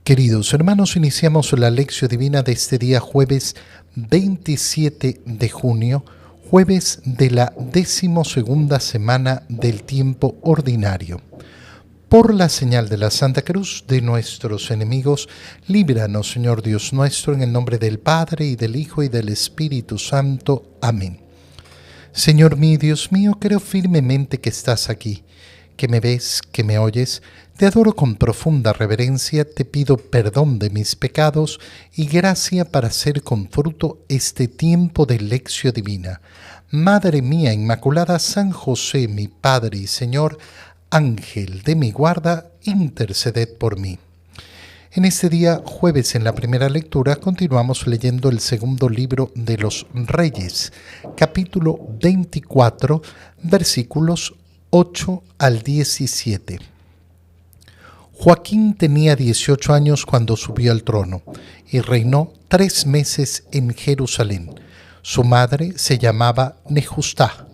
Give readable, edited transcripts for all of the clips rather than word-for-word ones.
Queridos hermanos, iniciamos la lección divina de este día jueves 27 de junio, jueves de la 12ª semana del tiempo ordinario. Por la señal de la Santa Cruz de nuestros enemigos, líbranos, Señor Dios nuestro, en el nombre del Padre, y del Hijo, y del Espíritu Santo. Amén. Señor mío, Dios mío, creo firmemente que estás aquí, que me ves, que me oyes. Te adoro con profunda reverencia, te pido perdón de mis pecados y gracia para hacer con fruto este tiempo de lección divina. Madre mía Inmaculada, San José, mi Padre y Señor, Ángel de mi guarda, interceded por mí. En este día, jueves, en la primera lectura, continuamos leyendo el segundo libro de los Reyes, capítulo 24, versículos 8 al 17. Joaquín tenía 18 años cuando subió al trono y reinó 3 meses en Jerusalén. Su madre se llamaba Nejustá,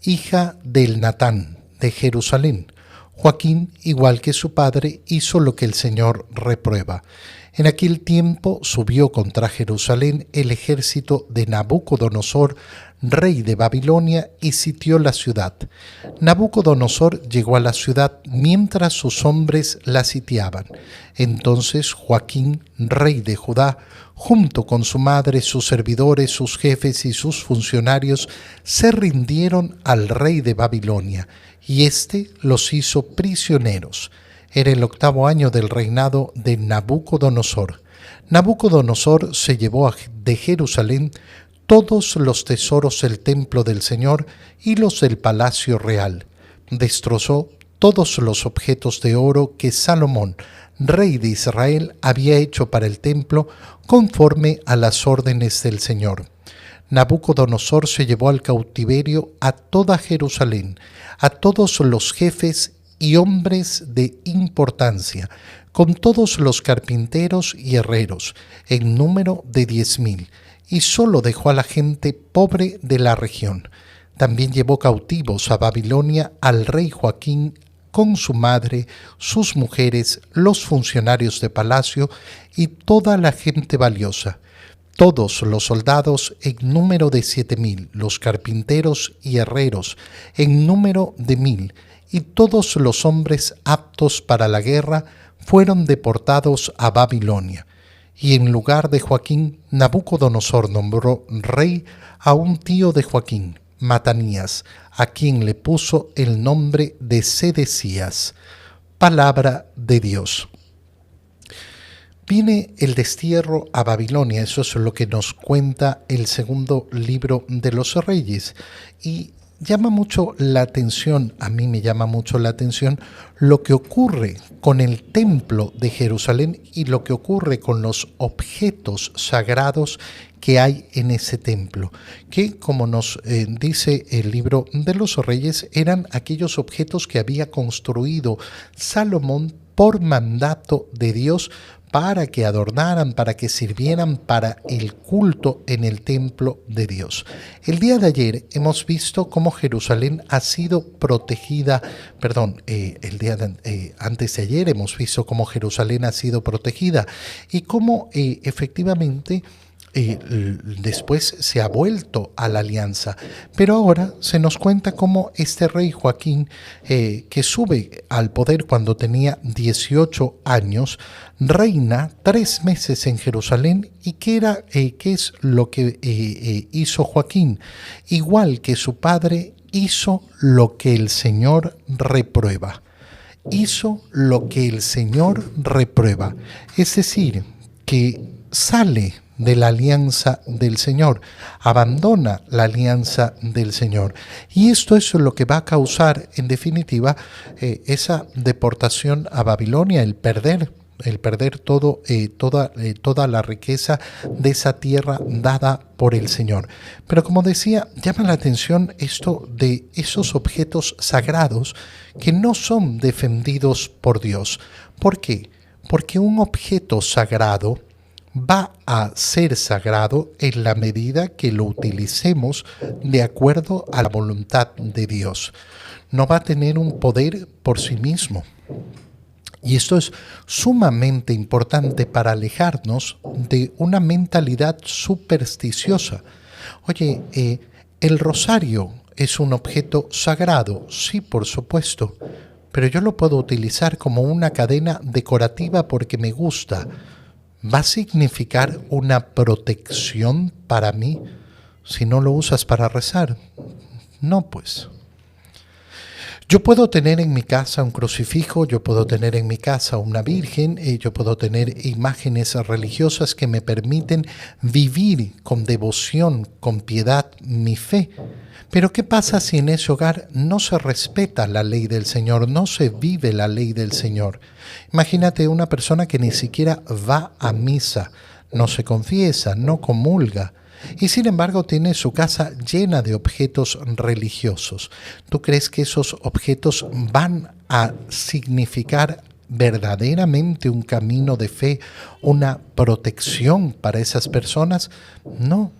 hija del Natán de Jerusalén. Joaquín, igual que su padre, hizo lo que el Señor reprueba. En aquel tiempo subió contra Jerusalén el ejército de Nabucodonosor, rey de Babilonia, y sitió la ciudad. Nabucodonosor llegó a la ciudad mientras sus hombres la sitiaban. Entonces Joaquín, rey de Judá, junto con su madre, sus servidores, sus jefes y sus funcionarios, se rindieron al rey de Babilonia, y éste los hizo prisioneros. Era el 8º año del reinado de Nabucodonosor. Nabucodonosor se llevó de Jerusalén todos los tesoros del templo del Señor y los del palacio real. Destrozó todos los objetos de oro que Salomón, rey de Israel, había hecho para el templo conforme a las órdenes del Señor. Nabucodonosor se llevó al cautiverio a toda Jerusalén, a todos los jefes y hombres de importancia, con todos los carpinteros y herreros, en número de 10,000, y solo dejó a la gente pobre de la región. También llevó cautivos a Babilonia al rey Joaquín con su madre, sus mujeres, los funcionarios de palacio y toda la gente valiosa. Todos los soldados en número de 7,000, los carpinteros y herreros en número de 1,000, y todos los hombres aptos para la guerra fueron deportados a Babilonia. Y en lugar de Joaquín, Nabucodonosor nombró rey a un tío de Joaquín, Matanías, a quien le puso el nombre de Sedecías. Palabra de Dios. Viene el destierro a Babilonia, eso es lo que nos cuenta el segundo libro de los Reyes, y llama mucho la atención, a mí me llama mucho la atención lo que ocurre con el templo de Jerusalén y lo que ocurre con los objetos sagrados que hay en ese templo, que como nos dice el libro de los Reyes, eran aquellos objetos que había construido Salomón por mandato de Dios para que adornaran, para que sirvieran para el culto en el templo de Dios. El día de ayer hemos visto cómo Jerusalén ha sido protegida, antes de ayer hemos visto cómo Jerusalén ha sido protegida y cómo efectivamente después se ha vuelto a la alianza. Pero ahora se nos cuenta cómo este rey Joaquín, que sube al poder cuando tenía 18 años, reina 3 meses en Jerusalén. ¿Y qué es lo que hizo Joaquín? Igual que su padre, hizo lo que el Señor reprueba. Hizo lo que el Señor reprueba. Es decir, que sale de la alianza del Señor, abandona la alianza del Señor. Y esto es lo que va a causar, en definitiva, esa deportación a Babilonia, el perder toda la riqueza de esa tierra dada por el Señor. Pero como decía, llama la atención esto de esos objetos sagrados que no son defendidos por Dios. ¿Por qué? Porque un objeto sagrado va a ser sagrado en la medida que lo utilicemos de acuerdo a la voluntad de Dios. No va a tener un poder por sí mismo. Y esto es sumamente importante para alejarnos de una mentalidad supersticiosa. Oye, el rosario es un objeto sagrado, sí, por supuesto, pero yo lo puedo utilizar como una cadena decorativa porque me gusta. ¿Va a significar una protección para mí si no lo usas para rezar? No, pues. Yo puedo tener en mi casa un crucifijo, yo puedo tener en mi casa una virgen, yo puedo tener imágenes religiosas que me permiten vivir con devoción, con piedad, mi fe. Pero ¿qué pasa si en ese hogar no se respeta la ley del Señor, no se vive la ley del Señor? Imagínate una persona que ni siquiera va a misa, no se confiesa, no comulga, y sin embargo tiene su casa llena de objetos religiosos. ¿Tú crees que esos objetos van a significar verdaderamente un camino de fe, una protección para esas personas? No.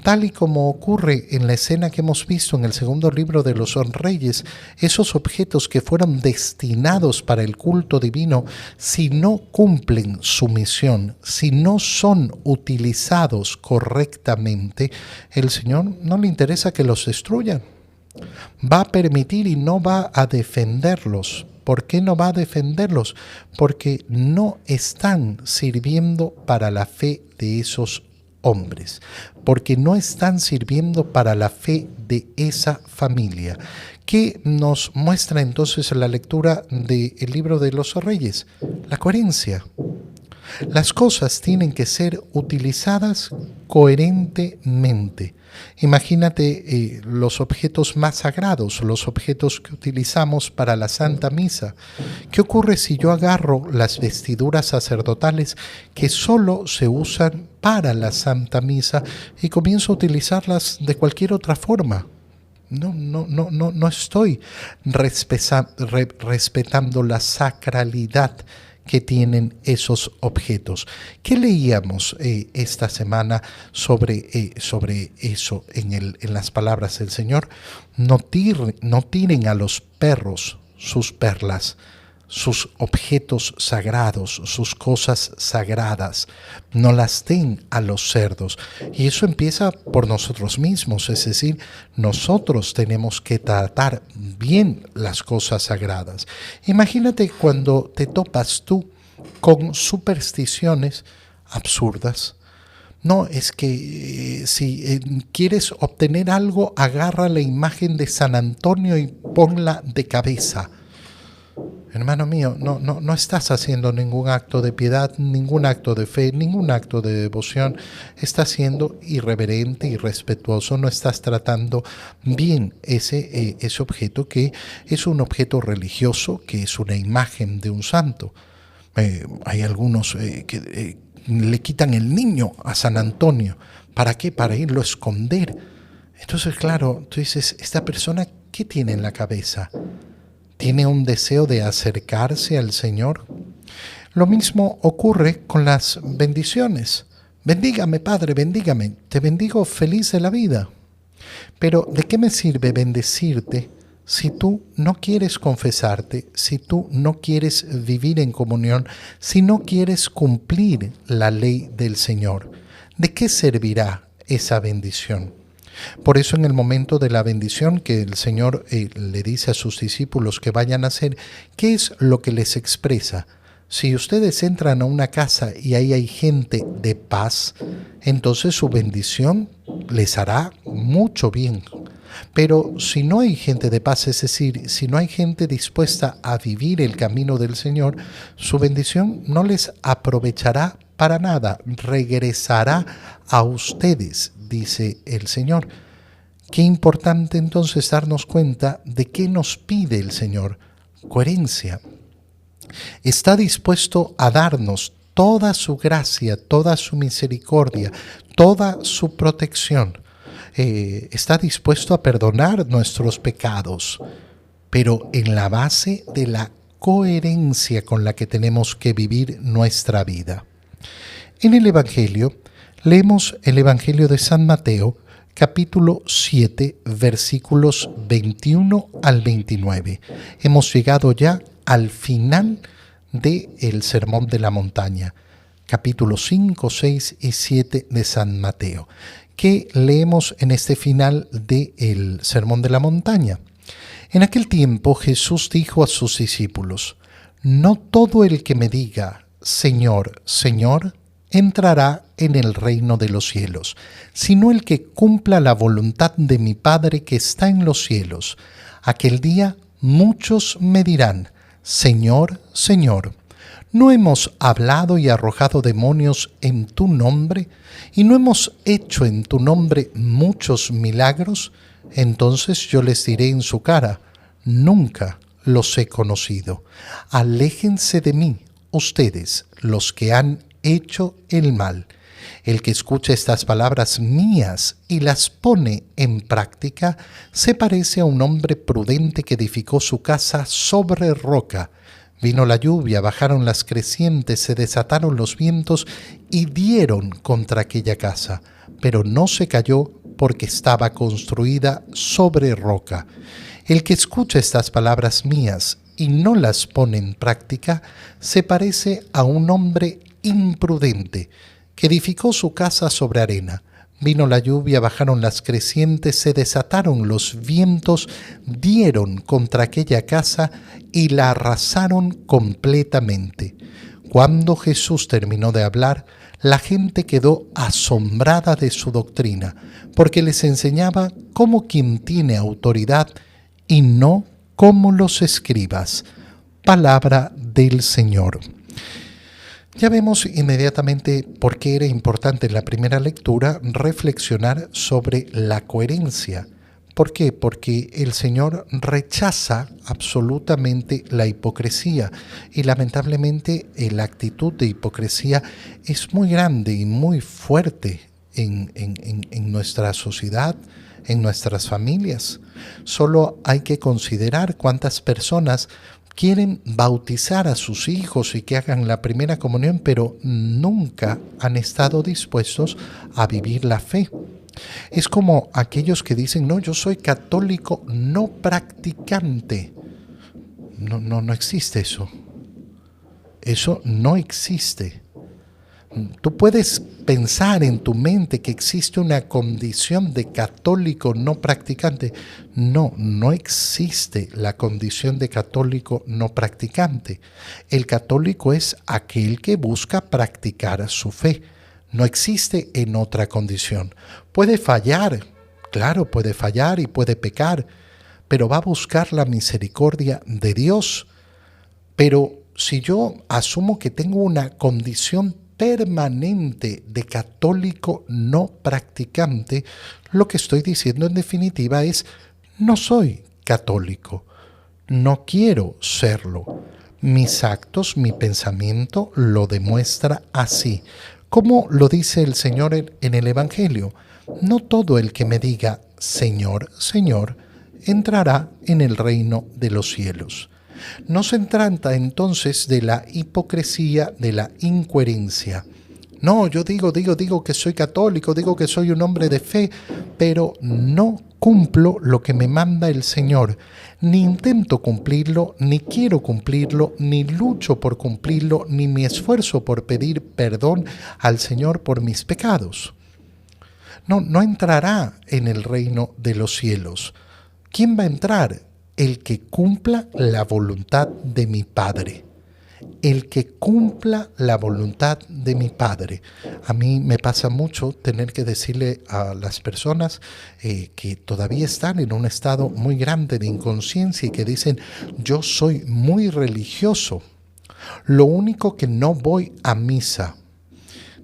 Tal y como ocurre en la escena que hemos visto en el segundo libro de los Reyes, esos objetos que fueron destinados para el culto divino, si no cumplen su misión, si no son utilizados correctamente, el Señor no le interesa que los destruyan. Va a permitir y no va a defenderlos. ¿Por qué no va a defenderlos? Porque no están sirviendo para la fe de esos hombres, porque no están sirviendo para la fe de esa familia. ¿Qué nos muestra entonces la lectura del libro de los Reyes? La coherencia. Las cosas tienen que ser utilizadas coherentemente. Imagínate los objetos más sagrados, los objetos que utilizamos para la Santa Misa. ¿Qué ocurre si yo agarro las vestiduras sacerdotales que solo se usan para la Santa Misa y comienzo a utilizarlas de cualquier otra forma? No estoy respetando la sacralidad que tienen esos objetos. ¿Qué leíamos esta semana sobre eso en las palabras del Señor? No tiren a los perros sus perlas, sus objetos sagrados, sus cosas sagradas. No las den a los cerdos. Y eso empieza por nosotros mismos, es decir, nosotros tenemos que tratar bien las cosas sagradas. Imagínate cuando te topas tú con supersticiones absurdas. No, es que si quieres obtener algo, agarra la imagen de San Antonio y ponla de cabeza. Hermano mío, no estás haciendo ningún acto de piedad, ningún acto de fe, ningún acto de devoción. Estás siendo irreverente, irrespetuoso, no estás tratando bien ese objeto que es un objeto religioso, que es una imagen de un santo. Hay algunos que le quitan el niño a San Antonio. ¿Para qué? Para irlo a esconder. Entonces, claro, tú dices, ¿esta persona qué tiene en la cabeza? ¿Tiene un deseo de acercarse al Señor? Lo mismo ocurre con las bendiciones. Bendígame, Padre, bendígame. Te bendigo feliz de la vida. Pero ¿de qué me sirve bendecirte si tú no quieres confesarte, si tú no quieres vivir en comunión, si no quieres cumplir la ley del Señor? ¿De qué servirá esa bendición? Por eso en el momento de la bendición que el Señor le dice a sus discípulos que vayan a hacer, ¿qué es lo que les expresa? Si ustedes entran a una casa y ahí hay gente de paz, entonces su bendición les hará mucho bien. Pero si no hay gente de paz, es decir, si no hay gente dispuesta a vivir el camino del Señor, su bendición no les aprovechará para nada, regresará a ustedes, dice el Señor. Qué importante entonces darnos cuenta de qué nos pide el Señor. Coherencia. Está dispuesto a darnos toda su gracia, toda su misericordia, toda su protección. Está dispuesto a perdonar nuestros pecados, pero en la base de la coherencia con la que tenemos que vivir nuestra vida. En el Evangelio, leemos el Evangelio de San Mateo, capítulo 7, versículos 21 al 29. Hemos llegado ya al final de el Sermón de la Montaña, capítulos 5, 6 y 7 de San Mateo, que leemos en este final del Sermón de la Montaña. En aquel tiempo Jesús dijo a sus discípulos: no todo el que me diga Señor, Señor, entrará en el reino de los cielos, sino el que cumpla la voluntad de mi Padre que está en los cielos. Aquel día muchos me dirán: Señor, Señor, ¿no hemos hablado y arrojado demonios en tu nombre? ¿Y no hemos hecho en tu nombre muchos milagros? Entonces yo les diré en su cara: nunca los he conocido. Aléjense de mí, ustedes, los que han hecho el mal. El que escucha estas palabras mías y las pone en práctica se parece a un hombre prudente que edificó su casa sobre roca. Vino la lluvia, bajaron las crecientes, se desataron los vientos y dieron contra aquella casa, pero no se cayó porque estaba construida sobre roca. El que escucha estas palabras mías y no las pone en práctica se parece a un hombre imprudente que edificó su casa sobre arena. Vino la lluvia, bajaron las crecientes, se desataron los vientos, dieron contra aquella casa y la arrasaron completamente. Cuando Jesús terminó de hablar, la gente quedó asombrada de su doctrina, porque les enseñaba como quien tiene autoridad y no como los escribas. Palabra del Señor. Ya vemos inmediatamente por qué era importante en la primera lectura reflexionar sobre la coherencia. ¿Por qué? Porque el Señor rechaza absolutamente la hipocresía y lamentablemente la actitud de hipocresía es muy grande y muy fuerte en nuestra sociedad, en nuestras familias. Solo hay que considerar cuántas personas quieren bautizar a sus hijos y que hagan la primera comunión, pero nunca han estado dispuestos a vivir la fe. Es como aquellos que dicen: no, yo soy católico no practicante. No existe eso. Eso no existe. Tú puedes pensar en tu mente que existe una condición de católico no practicante. No existe la condición de católico no practicante. El católico es aquel que busca practicar su fe. No existe en otra condición. Puede fallar, claro, puede fallar y puede pecar, pero va a buscar la misericordia de Dios. Pero si yo asumo que tengo una condición permanente de católico no practicante, lo que estoy diciendo en definitiva es: no soy católico, no quiero serlo. Mis actos, mi pensamiento lo demuestra así. Como lo dice el Señor en el Evangelio: no todo el que me diga Señor, Señor, entrará en el reino de los cielos. No se trata entonces de la hipocresía, de la incoherencia. No, yo digo que soy católico, digo que soy un hombre de fe, pero no cumplo lo que me manda el Señor. Ni intento cumplirlo, ni quiero cumplirlo, ni lucho por cumplirlo, ni me esfuerzo por pedir perdón al Señor por mis pecados. No entrará en el reino de los cielos. ¿Quién va a entrar? El que cumpla la voluntad de mi Padre. El que cumpla la voluntad de mi Padre. A mí me pasa mucho tener que decirle a las personas que todavía están en un estado muy grande de inconsciencia y que dicen: yo soy muy religioso, lo único que no voy a misa.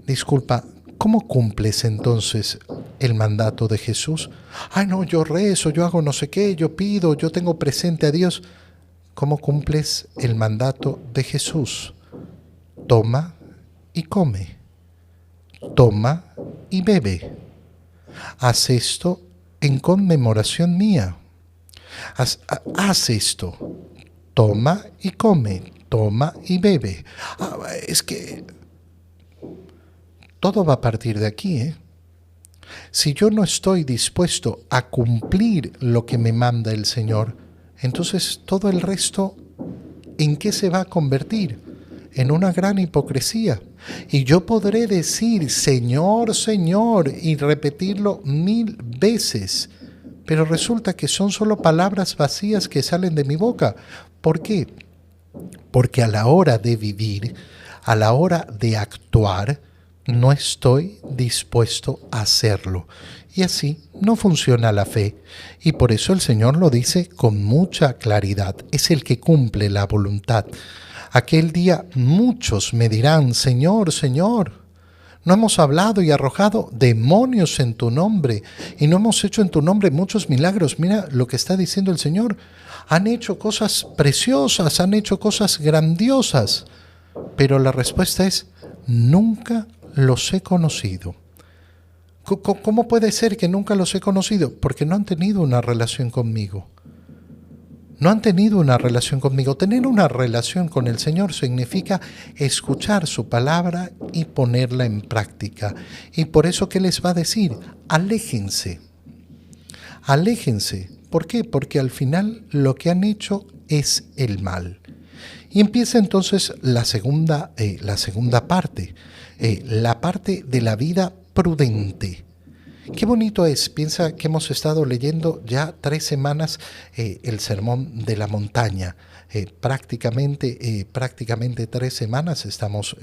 Disculpa, ¿cómo cumples entonces el mandato de Jesús? Ay, no, yo rezo, yo hago no sé qué, yo pido, yo tengo presente a Dios. ¿Cómo cumples el mandato de Jesús? Toma y come. Toma y bebe. Haz esto en conmemoración mía. Haz esto. Toma y come. Toma y bebe. Es que todo va a partir de aquí, ¿eh? Si yo no estoy dispuesto a cumplir lo que me manda el Señor, entonces todo el resto, ¿en qué se va a convertir? en una gran hipocresía. Y yo podré decir, Señor, Señor, y repetirlo 1000 veces, pero resulta que son solo palabras vacías que salen de mi boca. ¿Por qué? Porque a la hora de vivir, a la hora de actuar, no estoy dispuesto a hacerlo. Y así no funciona la fe. Y por eso el Señor lo dice con mucha claridad. Es el que cumple la voluntad. Aquel día muchos me dirán, Señor, Señor, no hemos hablado y arrojado demonios en tu nombre y no hemos hecho en tu nombre muchos milagros. Mira lo que está diciendo el Señor. Han hecho cosas preciosas, han hecho cosas grandiosas. Pero la respuesta es, nunca los he conocido. ¿Cómo puede ser que nunca los he conocido? Porque no han tenido una relación conmigo. No han tenido una relación conmigo. Tener una relación con el Señor significa escuchar su palabra y ponerla en práctica. Y por eso, ¿qué les va a decir? Aléjense. Aléjense. ¿Por qué? Porque al final lo que han hecho es el mal. Y empieza entonces la segunda parte, la parte de la vida prudente. Qué bonito es, piensa que hemos estado leyendo ya 3 semanas el Sermón de la Montaña. Prácticamente 3 semanas, estamos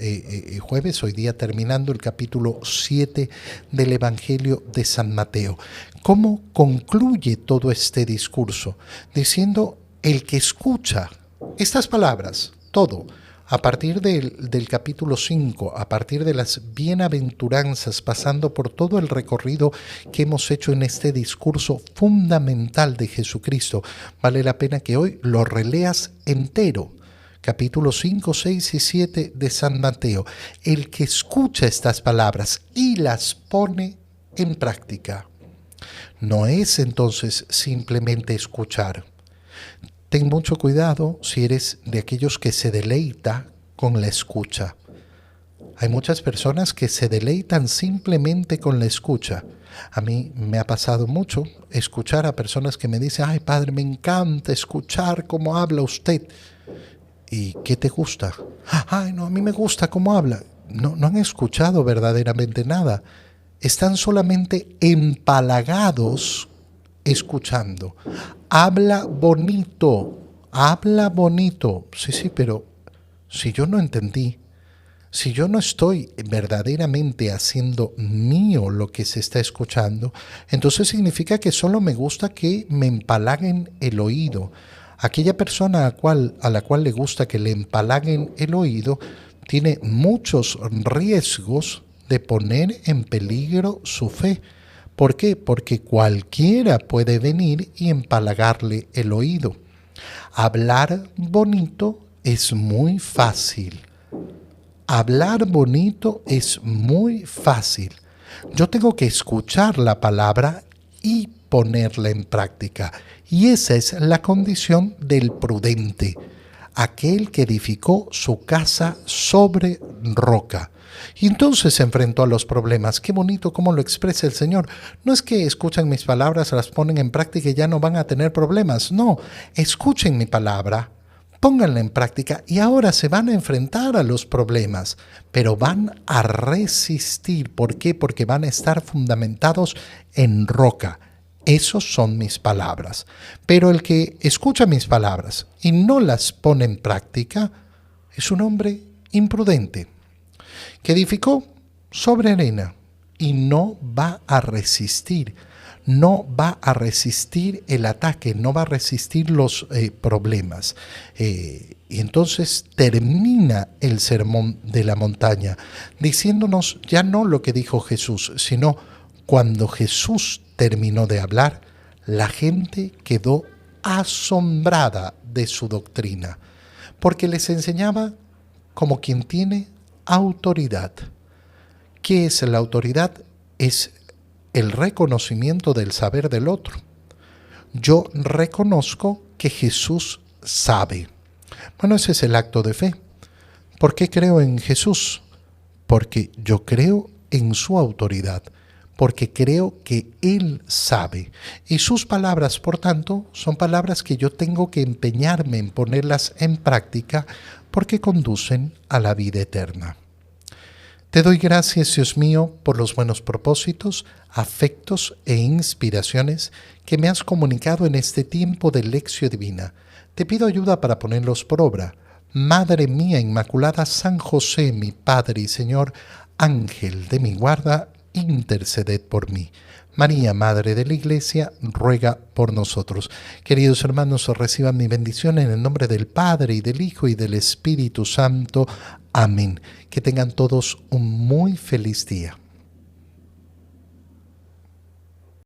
jueves, hoy día terminando el capítulo 7 del Evangelio de San Mateo. ¿Cómo concluye todo este discurso? Diciendo, el que escucha estas palabras, todo, a partir del capítulo 5, a partir de las bienaventuranzas, pasando por todo el recorrido que hemos hecho en este discurso fundamental de Jesucristo, vale la pena que hoy lo releas entero. Capítulos 5, 6 y 7 de San Mateo. El que escucha estas palabras y las pone en práctica. No es entonces simplemente escuchar. Ten mucho cuidado si eres de aquellos que se deleita con la escucha. Hay muchas personas que se deleitan simplemente con la escucha. A mí me ha pasado mucho escuchar a personas que me dicen, ay padre, me encanta escuchar cómo habla usted. ¿Y qué te gusta? Ay, no, a mí me gusta cómo habla. No han escuchado verdaderamente nada. Están solamente empalagados escuchando. Habla bonito. Sí, pero si yo no entendí, si yo no estoy verdaderamente haciendo mío lo que se está escuchando, entonces significa que solo me gusta que me empalaguen el oído. Aquella persona a la cual le gusta que le empalaguen el oído tiene muchos riesgos de poner en peligro su fe. ¿Por qué? Porque cualquiera puede venir y empalagarle el oído. Hablar bonito es muy fácil. Hablar bonito es muy fácil. Yo tengo que escuchar la palabra y ponerla en práctica. Y esa es la condición del prudente, aquel que edificó su casa sobre roca. Y entonces se enfrentó a los problemas. Qué bonito cómo lo expresa el Señor. No es que escuchan mis palabras, las ponen en práctica y ya no van a tener problemas. No, escuchen mi palabra, pónganla en práctica y ahora se van a enfrentar a los problemas, pero van a resistir. ¿Por qué? Porque van a estar fundamentados en roca. Esos son mis palabras. Pero el que escucha mis palabras y no las pone en práctica es un hombre imprudente, que edificó sobre arena y no va a resistir. No va a resistir el ataque, no va a resistir los problemas. Y entonces termina el Sermón de la Montaña diciéndonos ya no lo que dijo Jesús, sino cuando Jesús terminó de hablar, la gente quedó asombrada de su doctrina, porque les enseñaba como quien tiene autoridad. ¿Qué es la autoridad? Es el reconocimiento del saber del otro. Yo reconozco que Jesús sabe. Bueno, ese es el acto de fe. ¿Por qué creo en Jesús? Porque yo creo en su autoridad. porque creo que Él sabe. Y sus palabras, por tanto, son palabras que yo tengo que empeñarme en ponerlas en práctica porque conducen a la vida eterna. Te doy gracias, Dios mío, por los buenos propósitos, afectos e inspiraciones que me has comunicado en este tiempo de lección divina. Te pido ayuda para ponerlos por obra. Madre mía Inmaculada, San José, mi Padre y Señor, Ángel de mi guarda, interceded por mí. María, Madre de la Iglesia, ruega por nosotros. Queridos hermanos, reciban mi bendición en el nombre del Padre, y del Hijo, y del Espíritu Santo. Amén. Que tengan todos un muy feliz día.